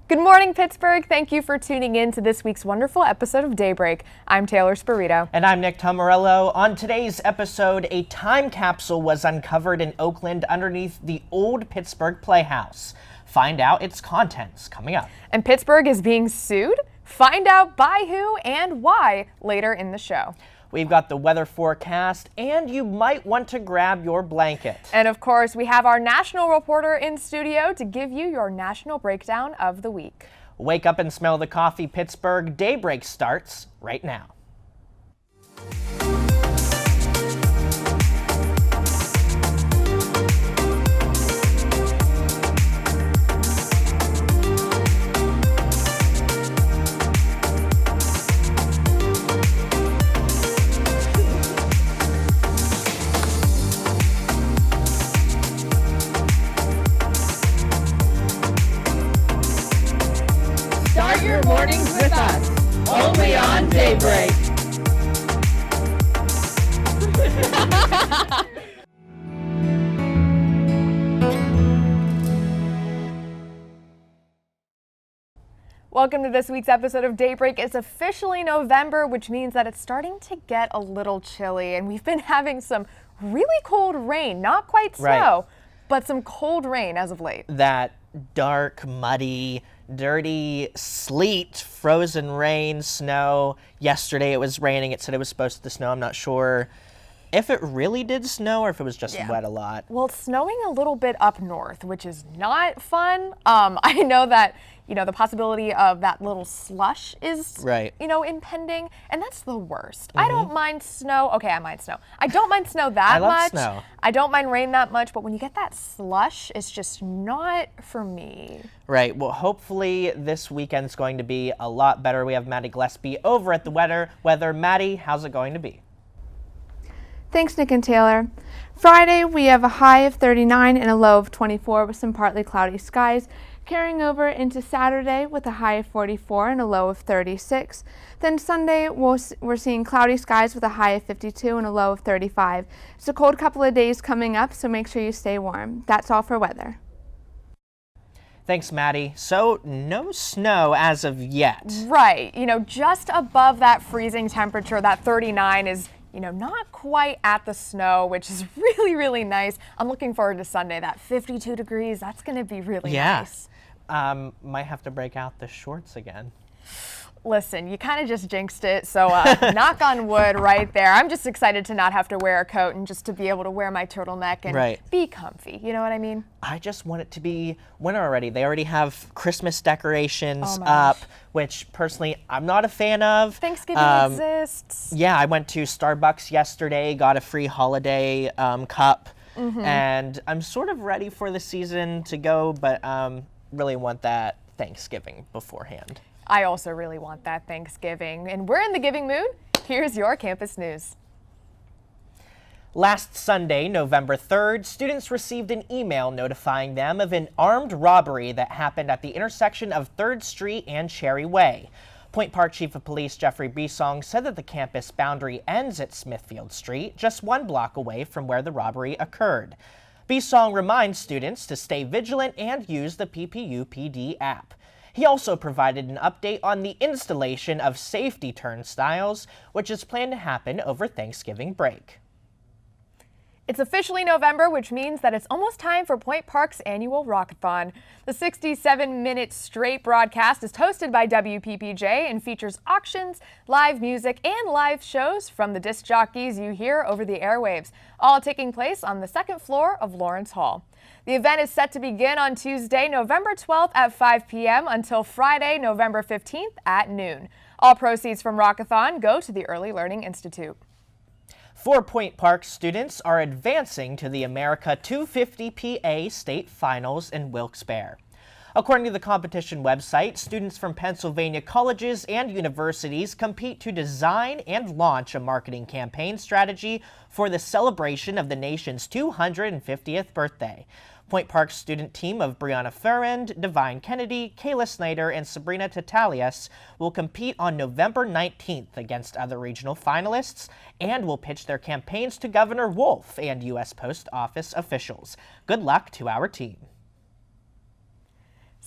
Good morning, Pittsburgh. Thank you for tuning in to this week's wonderful episode of Daybreak. I'm Taylor Spirito. And I'm Nick Tomarello. On today's episode, a time capsule was uncovered in Oakland underneath the old Pittsburgh Playhouse. Find out its contents coming up. And Pittsburgh is being sued? Find out by who and why later in the show. We've got the weather forecast, and you might want to grab your blanket. And of course, we have our national reporter in studio to give you your national breakdown of the week. Wake up and smell the coffee, Pittsburgh. Daybreak starts right now. Start your mornings with us, only on Daybreak. Welcome to this week's episode of Daybreak. It's officially November, which means that it's starting to get a little chilly, and we've been having some really cold rain. Not quite snow, but some cold rain as of late. That dark, muddy, dirty sleet, frozen rain, snow. Yesterday it was raining. It said it was supposed to snow. I'm not sure if it really did snow or if it was just wet a lot. Well, it's snowing a little bit up north, which is not fun. I know that, the possibility of that little slush is, impending, and that's the worst. I don't mind snow. Okay, I mind snow. I don't mind snow that much. I love snow. I don't mind rain that much, but when you get that slush, it's just not for me. Right. Well, hopefully this weekend's going to be a lot better. We have Maddie Gillespie over at the weather. Maddie, how's it going to be? Thanks, Nick and Taylor. Friday, we have a high of 39 and a low of 24 with some partly cloudy skies, carrying over into Saturday with a high of 44 and a low of 36. Then Sunday, we're seeing cloudy skies with a high of 52 and a low of 35. It's a cold couple of days coming up, so make sure you stay warm. That's all for weather. Thanks, Maddie. So, no snow as of yet. Right. Just above that freezing temperature, that 39 is not quite at the snow, which is really, really nice. I'm looking forward to Sunday. That 52 degrees, that's going to be really nice. Might have to break out the shorts again. Listen, you kind of just jinxed it, so knock on wood right there. I'm just excited to not have to wear a coat and just to be able to wear my turtleneck and be comfy. You know what I mean? I just want it to be winter already. They already have Christmas decorations up, which personally I'm not a fan of. Thanksgiving exists. Yeah, I went to Starbucks yesterday, got a free holiday cup, and I'm sort of ready for the season to go, but really want that Thanksgiving beforehand. I also really want that Thanksgiving, and we're in the giving mood. Here's your campus news. Last Sunday, November 3rd, students received an email notifying them of an armed robbery that happened at the intersection of 3rd Street and Cherry Way. Point Park Chief of Police Jeffrey Bisong said that the campus boundary ends at Smithfield Street, just 1 block away from where the robbery occurred. Bisong reminds students to stay vigilant and use the PPU-PD app. He also provided an update on the installation of safety turnstiles, which is planned to happen over Thanksgiving break. It's officially November, which means that it's almost time for Point Park's annual Rockathon. The 67-minute straight broadcast is hosted by WPPJ and features auctions, live music, and live shows from the disc jockeys you hear over the airwaves, all taking place on the 2nd floor of Lawrence Hall. The event is set to begin on Tuesday, November 12th at 5 p.m. until Friday, November 15th at noon. All proceeds from Rockathon go to the Early Learning Institute. 4 Point Park students are advancing to the America 250 PA State Finals in Wilkes-Barre. According to the competition website, students from Pennsylvania colleges and universities compete to design and launch a marketing campaign strategy for the celebration of the nation's 250th birthday. Point Park's student team of Brianna Ferrand, Divine Kennedy, Kayla Snyder, and Sabrina Tatalias will compete on November 19th against other regional finalists and will pitch their campaigns to Governor Wolf and U.S. Post Office officials. Good luck to our team.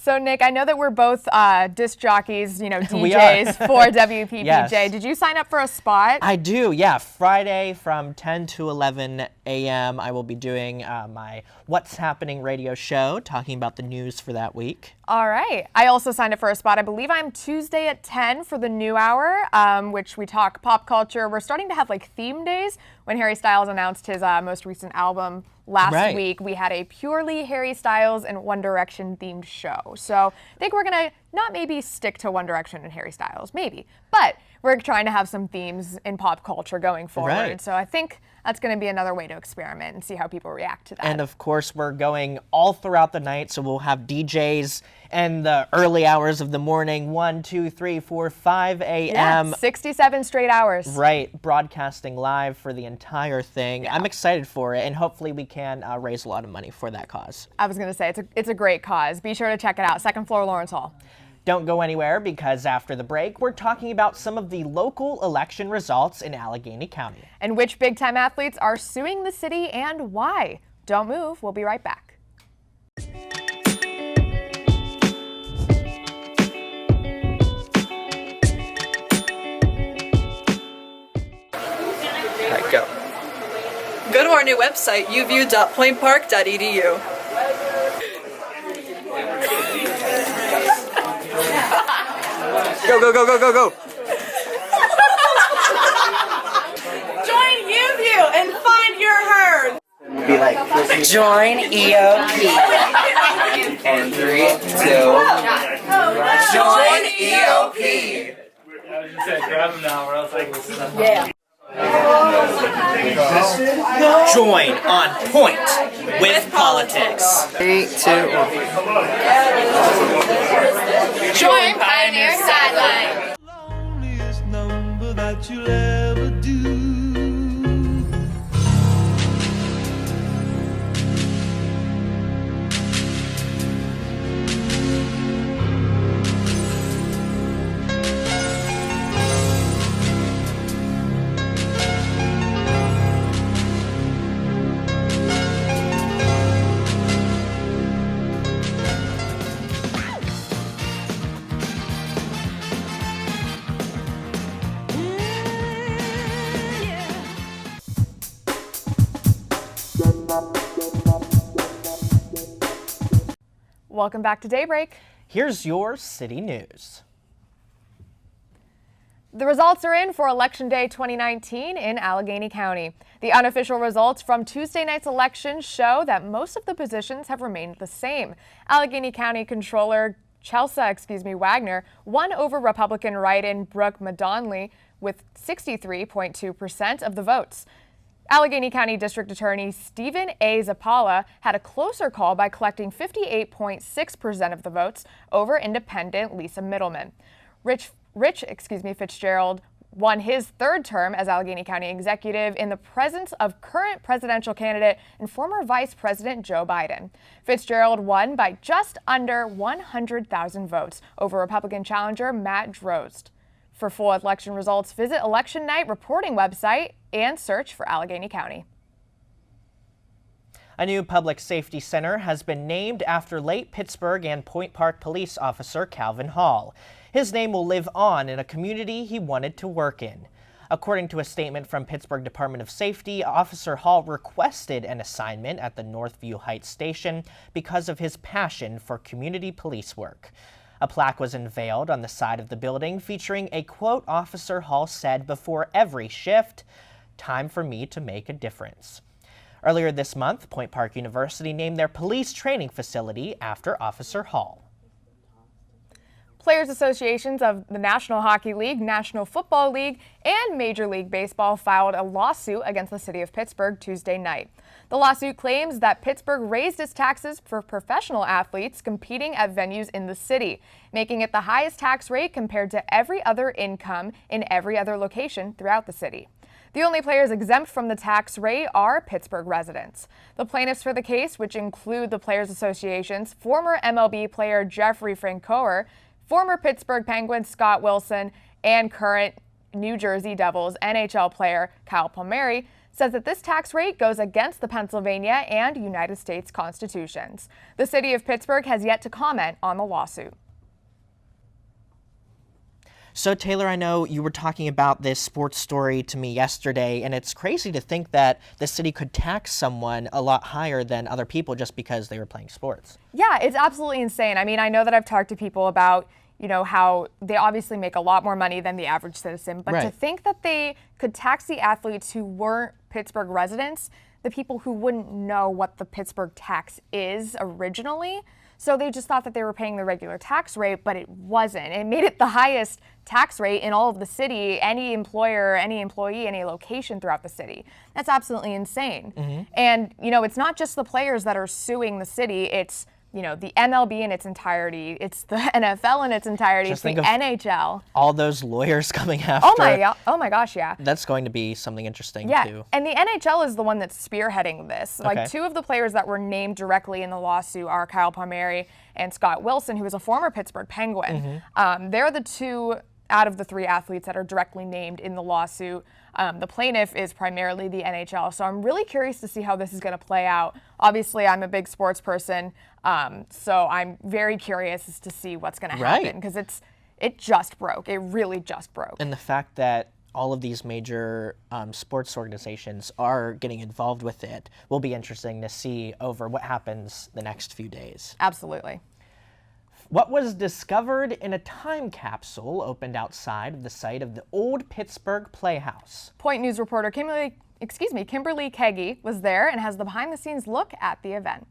So, Nick, I know that we're both disc jockeys, We are. DJs for WPPJ. Yes. Did you sign up for a spot? I do, yeah. Friday from 10 to 11 a.m. I will be doing my What's Happening radio show, talking about the news for that week. All right. I also signed up for a spot. I believe I'm Tuesday at 10 for the New Hour, which we talk pop culture. We're starting to have theme days. When Harry Styles announced his most recent album last week, we had a purely Harry Styles and One Direction themed show. So I think we're going to not maybe stick to One Direction and Harry Styles, maybe, but we're trying to have some themes in pop culture going forward. Right. So I think that's going to be another way to experiment and see how people react to that. And of course, we're going all throughout the night, so we'll have DJs in the early hours of the morning, 1, 2, 3, 4, 5 a.m. 67 straight hours. Right, broadcasting live for the entire thing. I'm excited for it, and hopefully we can raise a lot of money for that cause. I was going to say, it's a great cause. Be sure to check it out. Second floor, Lawrence Hall. Don't go anywhere, because after the break, we're talking about some of the local election results in Allegheny County. And which big-time athletes are suing the city and why. Don't move. We'll be right back. Go. Go to our new website, uvu.plainpark.edu. Go, go, go, go, go, go! Join UView and find your herd. Be like, join EOP. And 3, 2, join EOP. I was just saying, grab them now, or else I can. Yeah. Join On Point with Politics. 3, 2, 1. Join Pioneer Sideline. Loneliest number that you'll ever do. Welcome back to Daybreak. Here's your city news. The results are in for Election Day 2019 in Allegheny County. The unofficial results from Tuesday night's election show that most of the positions have remained the same. Allegheny County Controller Chelsea Wagner won over Republican write-in Brooke Madonley with 63.2% of the votes. Allegheny County District Attorney Stephen A. Zappala had a closer call by collecting 58.6% of the votes over independent Lisa Middleman. Rich Fitzgerald won his third term as Allegheny County Executive in the presence of current presidential candidate and former Vice President Joe Biden. Fitzgerald won by just under 100,000 votes over Republican challenger Matt Drozd. For full election results, visit Election Night reporting website and search for Allegheny County. A new public safety center has been named after late Pittsburgh and Point Park police officer Calvin Hall. His name will live on in a community he wanted to work in. According to a statement from Pittsburgh Department of Safety, Officer Hall requested an assignment at the Northview Heights station because of his passion for community police work. A plaque was unveiled on the side of the building featuring a quote Officer Hall said before every shift, "Time for me to make a difference." Earlier this month, Point Park University named their police training facility after Officer Hall. Players associations of the National Hockey League, National Football League, and Major League Baseball filed a lawsuit against the city of Pittsburgh Tuesday night. The lawsuit claims that Pittsburgh raised its taxes for professional athletes competing at venues in the city, making it the highest tax rate compared to every other income in every other location throughout the city. The only players exempt from the tax rate are Pittsburgh residents. The plaintiffs for the case, which include the Players Association's former MLB player Jeffrey Francoeur, former Pittsburgh Penguins Scott Wilson, and current New Jersey Devils NHL player Kyle Palmieri, says that this tax rate goes against the Pennsylvania and United States constitutions. The city of Pittsburgh has yet to comment on the lawsuit. So, Taylor, I know you were talking about this sports story to me yesterday, and it's crazy to think that the city could tax someone a lot higher than other people just because they were playing sports. Yeah, it's absolutely insane. I mean, I know that I've talked to people about, how they obviously make a lot more money than the average citizen, but to think that they could tax the athletes who weren't Pittsburgh residents, the people who wouldn't know what the Pittsburgh tax is originally. So they just thought that they were paying the regular tax rate, but it wasn't. It made it the highest tax rate in all of the city, any employer, any employee, any location throughout the city. That's absolutely insane. And, it's not just the players that are suing the city. It's, the MLB in its entirety. It's the NFL in its entirety. It's the NHL. All those lawyers coming after. Oh my gosh, yeah. That's going to be something interesting, too. Yeah, and the NHL is the one that's spearheading this. Okay. Two of the players that were named directly in the lawsuit are Kyle Palmieri and Scott Wilson, who is a former Pittsburgh Penguin. They're the two out of the three athletes that are directly named in the lawsuit. The plaintiff is primarily the NHL, so I'm really curious to see how this is going to play out. Obviously, I'm a big sports person, so I'm very curious as to see what's going to happen, because it just broke. It really just broke. And the fact that all of these major sports organizations are getting involved with it will be interesting to see over what happens the next few days. Absolutely. What was discovered in a time capsule opened outside of the site of the old Pittsburgh Playhouse? Point News reporter Kimberly Keggy was there and has the behind-the-scenes look at the event.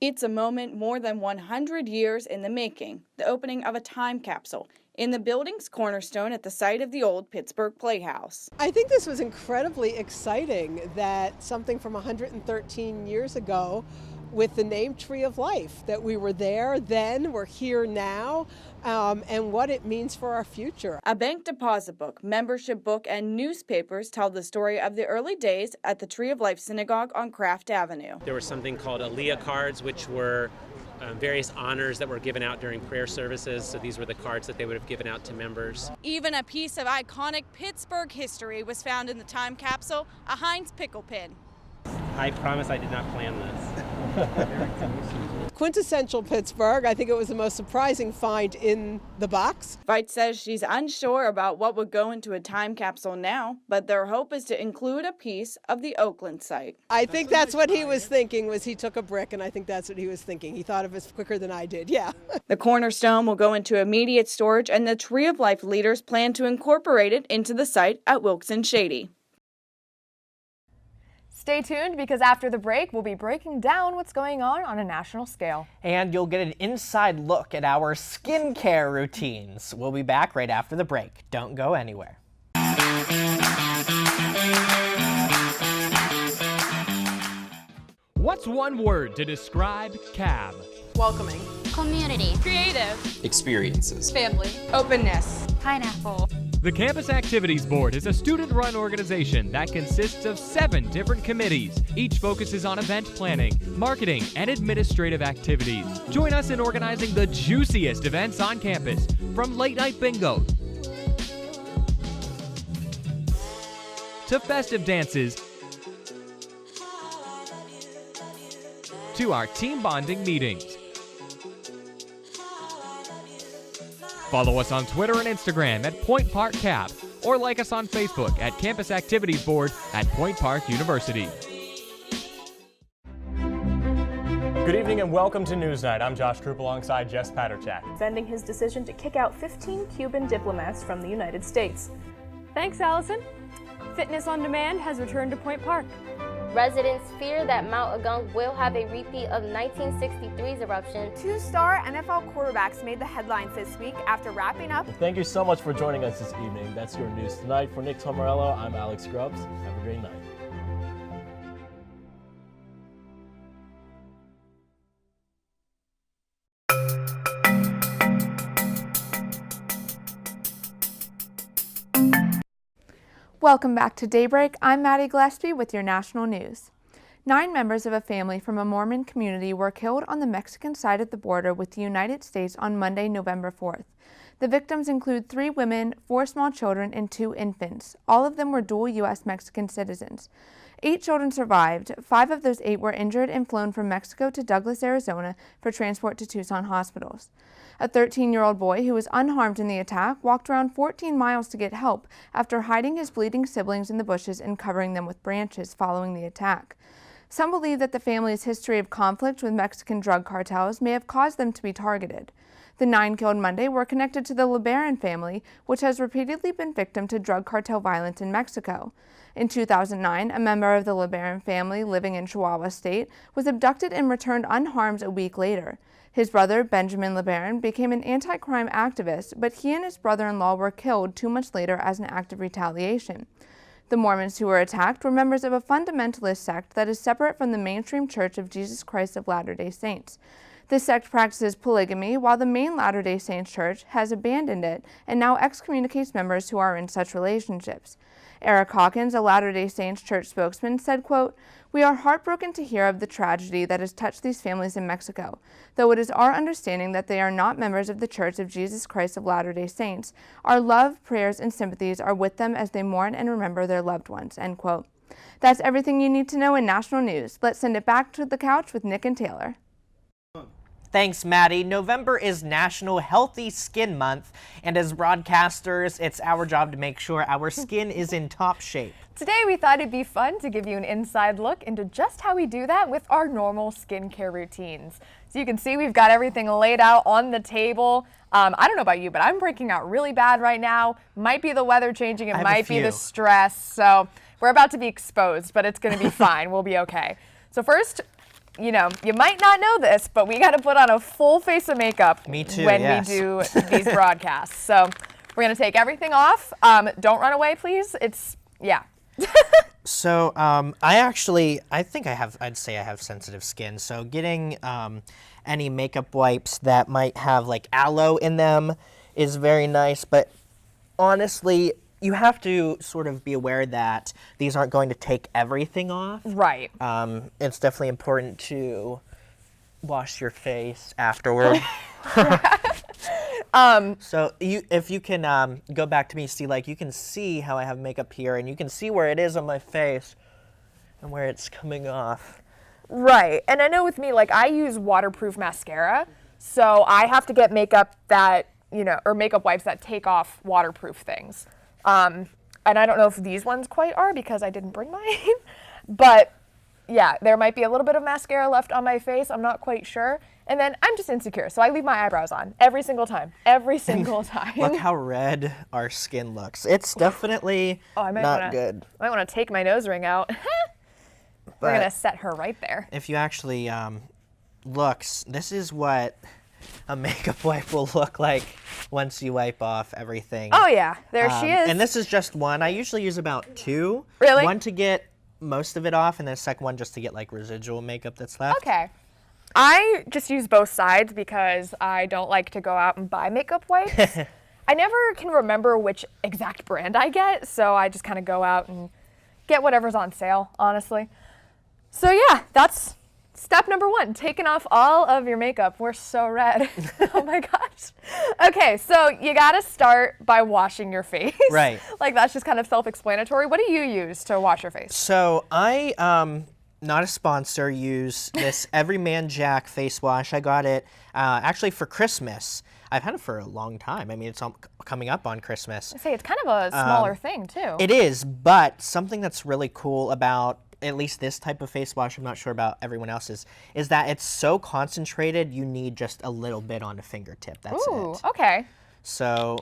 It's a moment more than 100 years in the making, the opening of a time capsule in the building's cornerstone at the site of the old Pittsburgh Playhouse. I think this was incredibly exciting that something from 113 years ago with the name Tree of Life, that we were there then, we're here now, and what it means for our future. A bank deposit book, membership book, and newspapers tell the story of the early days at the Tree of Life Synagogue on Craft Avenue. There was something called Aliyah cards, which were various honors that were given out during prayer services, so these were the cards that they would have given out to members. Even a piece of iconic Pittsburgh history was found in the time capsule, a Heinz pickle pin. I promise I did not plan this. Quintessential Pittsburgh. I think it was the most surprising find in the box. Veit says she's unsure about what would go into a time capsule now, but their hope is to include a piece of the Oakland site. I think that's what he was thinking, was he took a brick, and I think that's what he was thinking. He thought of it quicker than I did, yeah. The cornerstone will go into immediate storage, and the Tree of Life leaders plan to incorporate it into the site at Wilkes and Shady. Stay tuned, because after the break, we'll be breaking down what's going on a national scale. And you'll get an inside look at our skincare routines. We'll be back right after the break. Don't go anywhere. What's one word to describe CAB? Welcoming. Community. Creative. Experiences. Family. Openness. Pineapple. The Campus Activities Board is a student-run organization that consists of 7 different committees. Each focuses on event planning, marketing, and administrative activities. Join us in organizing the juiciest events on campus, from late-night bingo to festive dances to our team bonding meetings. Follow us on Twitter and Instagram at Point Park Cap, or like us on Facebook at Campus Activities Board at Point Park University. Good evening and welcome to Newsnight. I'm Josh Troop alongside Jess Paterchak. Defending his decision to kick out 15 Cuban diplomats from the United States. Thanks, Allison. Fitness on Demand has returned to Point Park. Residents fear that Mount Agung will have a repeat of 1963's eruption. 2-star NFL quarterbacks made the headlines this week after wrapping up. Well, thank you so much for joining us this evening. That's your news tonight. For Nick Tomarello, I'm Alex Grubbs. Have a great night. Welcome back to Daybreak. I'm Maddie Gillespie with your national news. 9 members of a family from a Mormon community were killed on the Mexican side of the border with the United States on Monday, November 4th. The victims include 3 women, 4 small children, and 2 infants. All of them were dual U.S.-Mexican citizens. 8 children survived. 5 of those 8 were injured and flown from Mexico to Douglas, Arizona for transport to Tucson hospitals. A 13-year-old boy who was unharmed in the attack walked around 14 miles to get help after hiding his bleeding siblings in the bushes and covering them with branches following the attack. Some believe that the family's history of conflict with Mexican drug cartels may have caused them to be targeted. The 9 killed Monday were connected to the LeBaron family, which has repeatedly been victim to drug cartel violence in Mexico. In 2009, a member of the LeBaron family living in Chihuahua State was abducted and returned unharmed a week later. His brother, Benjamin LeBaron, became an anti-crime activist, but he and his brother-in-law were killed 2 months later as an act of retaliation. The Mormons who were attacked were members of a fundamentalist sect that is separate from the mainstream Church of Jesus Christ of Latter-day Saints. This sect practices polygamy, while the main Latter-day Saints Church has abandoned it and now excommunicates members who are in such relationships. Eric Hawkins, a Latter-day Saints Church spokesman, said, quote, "We are heartbroken to hear of the tragedy that has touched these families in Mexico. Though it is our understanding that they are not members of the Church of Jesus Christ of Latter-day Saints, our love, prayers, and sympathies are with them as they mourn and remember their loved ones," end quote. That's everything you need to know in national news. Let's send it back to the couch with Nick and Taylor. Thanks, Maddie. November is National Healthy Skin Month, and as broadcasters, it's our job to make sure our skin is in top shape. Today we thought it'd be fun to give you an inside look into just how we do that with our normal skincare routines. So you can see we've got everything laid out on the table. I don't know about you, but I'm breaking out really bad right now. Might be the weather changing, it might be the stress. So we're about to be exposed, but it's gonna be fine. We'll be okay. So first, you know, you might not know this, but we got to put on a full face of makeup Me too, when yes. we do these broadcasts. So we're going to take everything off. Don't run away, please. Yeah. So I'd say I have sensitive skin. So getting any makeup wipes that might have like aloe in them is very nice. But honestly, you have to sort of be aware that these aren't going to take everything off. Right. It's definitely important to wash your face afterward. So if you can go back to me, see, like you can see how I have makeup here, and you can see where it is on my face and where it's coming off. Right. And I know with me, like I use waterproof mascara, so I have to get makeup that, you know, or makeup wipes that take off waterproof things. And I don't know if these ones quite are because I didn't bring mine, but yeah, there might be a little bit of mascara left on my face. I'm not quite sure. And then I'm just insecure, so I leave my eyebrows on every single time. Look how red our skin looks. It's definitely not good. I might want to take my nose ring out. We're going to set her right there. If you actually look, this is what a makeup wipe will look like once you wipe off everything. Oh yeah, there she is. And this is just one. I usually use about 2. Really? One to get most of it off, and then the second one just to get like residual makeup that's left. Okay. I just use both sides because I don't like to go out and buy makeup wipes. I never can remember which exact brand I get, so I just kind of go out and get whatever's on sale, honestly. So yeah, that's step number 1, taking off all of your makeup. We're so red. Oh my gosh. Okay, so you gotta start by washing your face. Right. Like that's just kind of self-explanatory. What do you use to wash your face? So I, not a sponsor, use this Everyman Jack face wash. I got it actually for Christmas. I've had it for a long time. I mean, it's coming up on Christmas. I say it's kind of a smaller thing too. It is, but something that's really cool about at least this type of face wash, I'm not sure about everyone else's, is that it's so concentrated, you need just a little bit on a fingertip. That's Ooh, it. Okay. So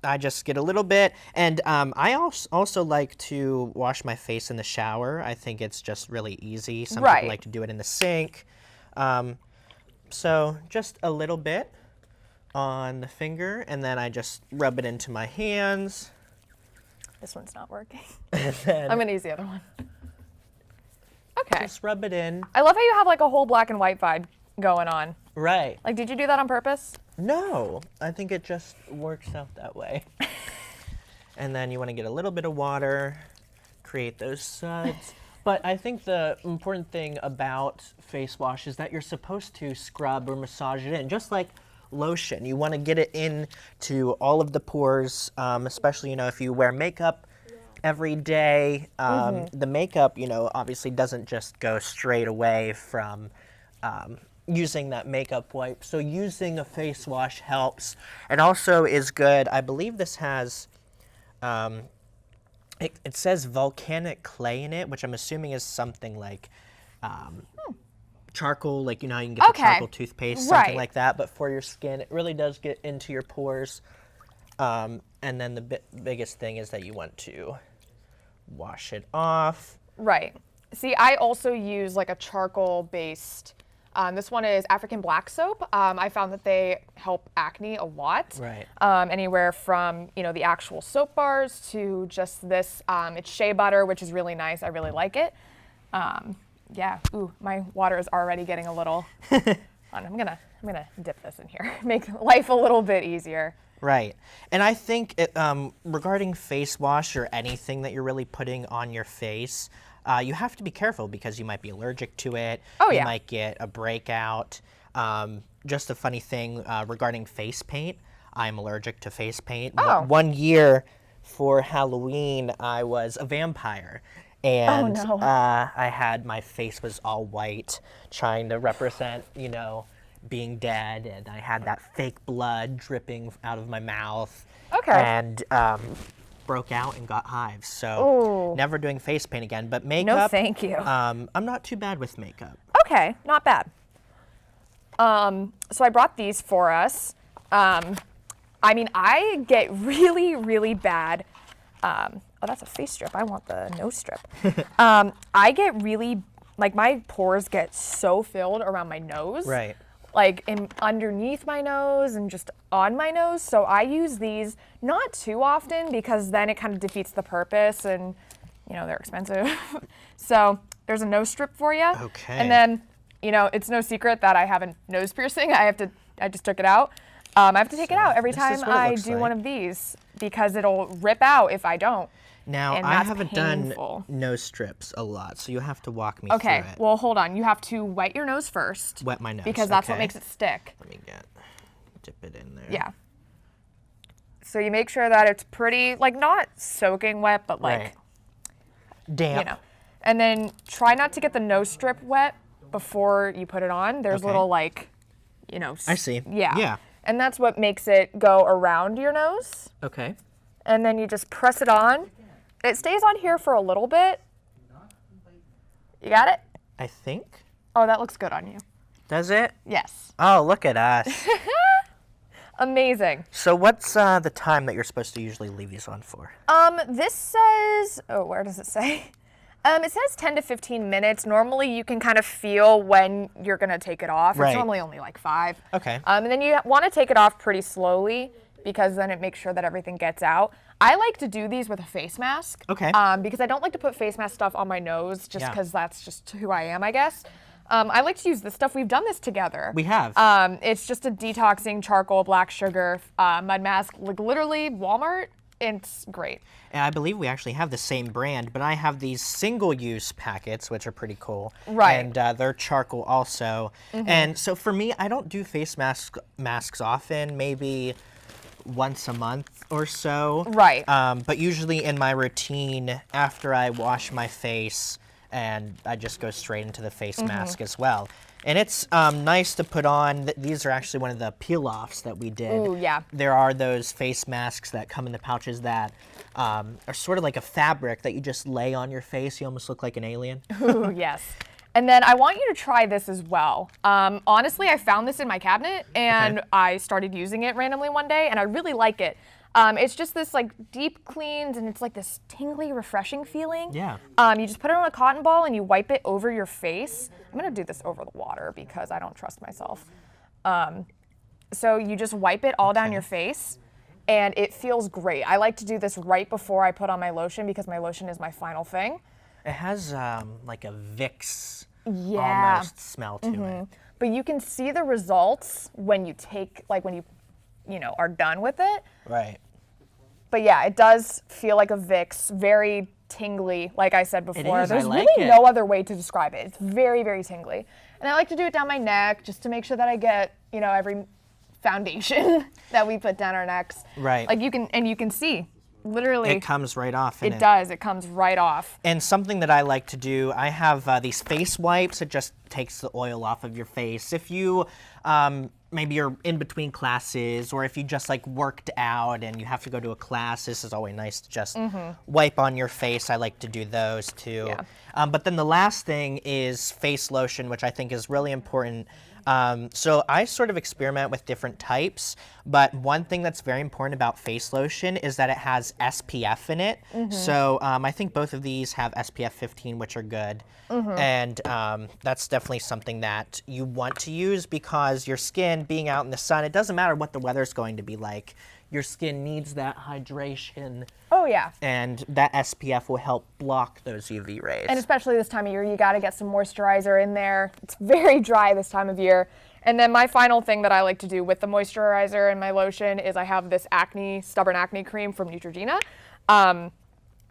I just get a little bit, and I also like to wash my face in the shower. I think it's just really easy. Some people like to do it in the sink. So just a little bit on the finger, and then I just rub it into my hands. This one's not working. Then I'm gonna use the other one. Okay. Just rub it in. I love how you have like a whole black and white vibe going on. Right. Like, did you do that on purpose? No, I think it just works out that way. And then you want to get a little bit of water, create those suds. But I think the important thing about face wash is that you're supposed to scrub or massage it in, just like lotion. You want to get it into all of the pores, especially, if you wear makeup every day. The makeup, obviously doesn't just go straight away from using that makeup wipe. So using a face wash helps, and also is good. I believe this has, it says volcanic clay in it, which I'm assuming is something like charcoal, like how you can get the charcoal toothpaste, something like that. But for your skin, it really does get into your pores. And then the biggest thing is that you want to wash it off. Right. See, I also use like a charcoal-based. This one is African black soap. I found that they help acne a lot. Right. Anywhere from the actual soap bars to just this. It's shea butter, which is really nice. I really like it. Yeah. Ooh, my water is already getting a little. I'm gonna dip this in here. Make life a little bit easier. Right. And I think regarding face wash or anything that you're really putting on your face, you have to be careful because you might be allergic to it. Oh, you yeah. might get a breakout. Just a funny thing regarding face paint, I'm allergic to face paint. Oh. One year for Halloween, I was a vampire. And Oh, no. I had, my face was all white, trying to represent, being dead, and I had that fake blood dripping out of my mouth. Okay. And broke out and got hives. So never doing face paint again. But makeup. No, thank you. I'm not too bad with makeup. Okay, not bad. So I brought these for us. I get really, really bad. Oh, that's a face strip. I want the nose strip. I get really, my pores get so filled around my nose. Right. Underneath my nose and just on my nose. So I use these not too often because then it kind of defeats the purpose and, they're expensive. So there's a nose strip for you. Okay. And then, it's no secret that I have a nose piercing. I just took it out. I have to take it out every time I do one of these because it'll rip out if I don't. Now, and I that's haven't painful. done nose strips a lot, so you have to walk me through Okay, it. well, hold on. You have to wet your nose first. Wet my nose, because that's what okay. makes it stick. Let me dip it in there. Yeah. So you make sure that it's pretty, not soaking wet, but Right. Damp. And then try not to get the nose strip wet before you put it on. There's Okay. little I see. Yeah. Yeah. And that's what makes it go around your nose. Okay. And then you just press it on. It stays on here for a little bit. You got it? I think. Oh, that looks good on you. Does it? Yes. Oh, look at us. Amazing. So what's the time that you're supposed to usually leave these on for? This says, where does it say? It says 10 to 15 minutes. Normally you can kind of feel when you're gonna take it off. Right. It's normally only 5. Okay. And then you want to take it off pretty slowly because then it makes sure that everything gets out. I like to do these with a face mask. Okay. Because I don't like to put face mask stuff on my nose just Yeah. because that's just who I am, I guess. I like to use this stuff. We've done this together. We have. It's just a detoxing charcoal black sugar mud mask. Literally Walmart. It's great. And I believe we actually have the same brand, but I have these single-use packets, which are pretty cool. Right. And they're charcoal also. Mhm. And so for me, I don't do face masks often, maybe once a month or so. Right. But usually in my routine, after I wash my face, and I just go straight into the face mask as well. And it's nice to put on. These are actually one of the peel-offs that we did. Ooh, yeah. There are those face masks that come in the pouches that are sort of like a fabric that you just lay on your face. You almost look like an alien. Ooh, yes. And then I want you to try this as well. Honestly, I found this in my cabinet and I started using it randomly one day and I really like it. It's just this deep cleans and it's like this tingly, refreshing feeling. Yeah. You just put it on a cotton ball and you wipe it over your face. I'm gonna do this over the water because I don't trust myself. So you just wipe it all down your face and it feels great. I like to do this right before I put on my lotion because my lotion is my final thing. It has like a Vicks Yeah. almost smell to it. But you can see the results when you take, when you are done with it. Right. But yeah, it does feel like a Vicks, very tingly, like I said before. is, I There's like really it. no other way to describe it. It's very, very tingly. And I like to do it down my neck just to make sure that I get, every foundation that we put down our necks. Right. Like you can see, literally. It comes right off. It does. It comes right off. And something that I like to do, I have these face wipes. It just takes the oil off of your face. If you maybe you're in between classes, or if you just like worked out and you have to go to a class, this is always nice to just wipe on your face. I like to do those too. Yeah. But then the last thing is face lotion, which I think is really important. So I sort of experiment with different types, but one thing that's very important about face lotion is that it has SPF in it. So I think both of these have SPF 15, which are good. And that's definitely something that you want to use because your skin being out in the sun, it doesn't matter what the weather's going to be like. Your skin needs that hydration. Oh yeah. And that SPF will help block those UV rays. And especially this time of year, you got to get some moisturizer in there. It's very dry this time of year. And then my final thing that I like to do with the moisturizer and my lotion is I have this stubborn acne cream from Neutrogena.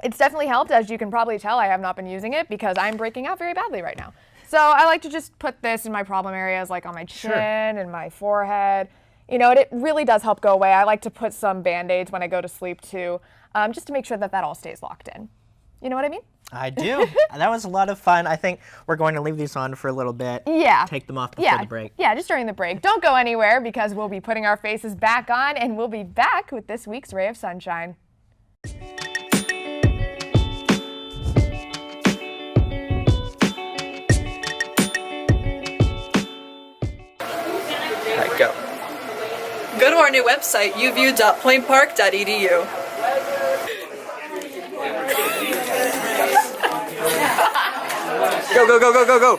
It's definitely helped. As you can probably tell, I have not been using it because I'm breaking out very badly right now. So I like to just put this in my problem areas, like on my chin and my forehead. You know, it really does help go away. I like to put some Band-Aids when I go to sleep too, just to make sure that all stays locked in. You know what I mean? I do. That was a lot of fun. I think we're going to leave these on for a little bit. Yeah. Take them off before the break. Yeah, just during the break. Don't go anywhere because we'll be putting our faces back on, and we'll be back with this week's Ray of Sunshine. All right, go. Go to our new website, uview.pointpark.edu. Go, go, go, go, go, go.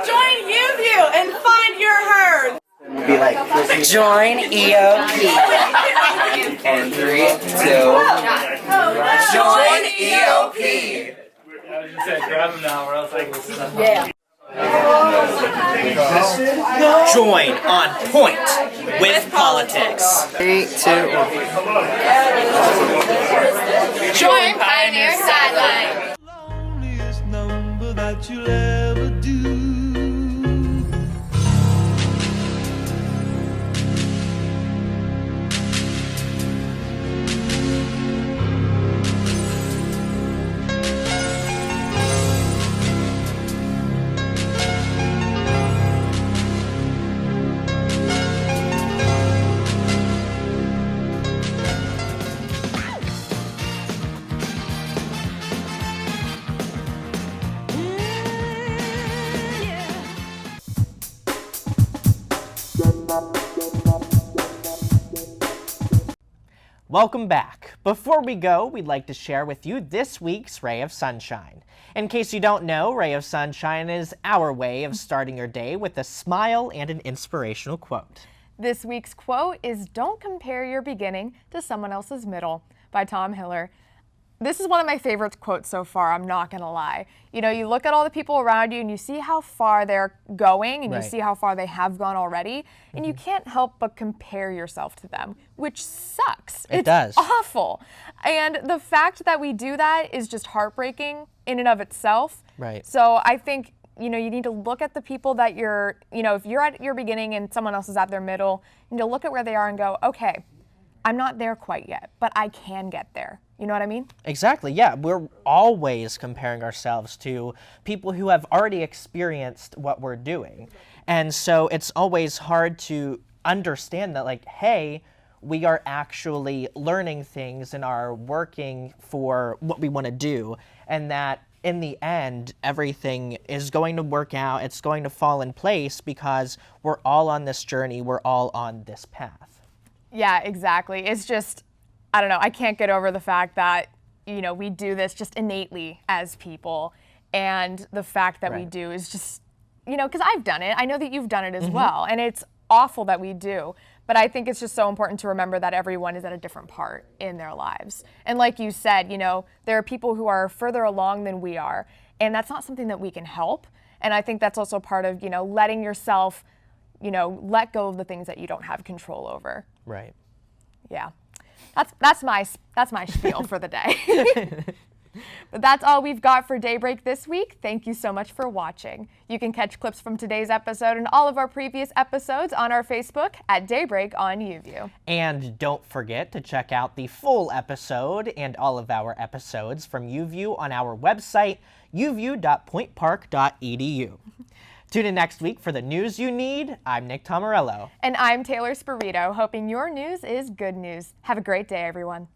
Join UView and find your herd. Be like, join EOP. And 3, 2. Join EOP. I was just saying, grab them now, or else I can snap. Yeah. Join on point with politics. 3, 2, 1. Join Pioneer Sideline. Loneliest number that you'll ever do. Welcome back. Before we go, we'd like to share with you this week's Ray of Sunshine. In case you don't know, Ray of Sunshine is our way of starting your day with a smile and an inspirational quote. This week's quote is "Don't compare your beginning to someone else's middle" by Tom Hiller. This is one of my favorite quotes so far, I'm not gonna lie. You know, you look at all the people around you and you see how far they're going and you see how far they have gone already, and you can't help but compare yourself to them, which sucks. It does. It's awful. And the fact that we do that is just heartbreaking in and of itself. Right. So I think, you know, you need to look at the people that you're, you know, if you're at your beginning and someone else is at their middle, you need to look at where they are and go, okay, I'm not there quite yet, but I can get there. You know what I mean? Exactly, yeah. We're always comparing ourselves to people who have already experienced what we're doing. And so it's always hard to understand that, like, hey, we are actually learning things and are working for what we want to do, and that in the end, everything is going to work out, it's going to fall in place because we're all on this journey, we're all on this path. Yeah, exactly. It's just, I don't know, I can't get over the fact that, you know, we do this just innately as people, and the fact that we do is just, you know, because I've done it, I know that you've done it as well, and it's awful that we do, but I think it's just so important to remember that everyone is at a different part in their lives. And like you said, you know, there are people who are further along than we are, and that's not something that we can help, and I think that's also part of, you know, letting yourself, you know, let go of the things that you don't have control over. Right. Yeah. That's my spiel for the day. But that's all we've got for Daybreak this week. Thank you so much for watching. You can catch clips from today's episode and all of our previous episodes on our Facebook at Daybreak on UView. And don't forget to check out the full episode and all of our episodes from UView on our website, uview.pointpark.edu. Tune in next week for the news you need. I'm Nick Tomarello. And I'm Taylor Spirito, hoping your news is good news. Have a great day, everyone.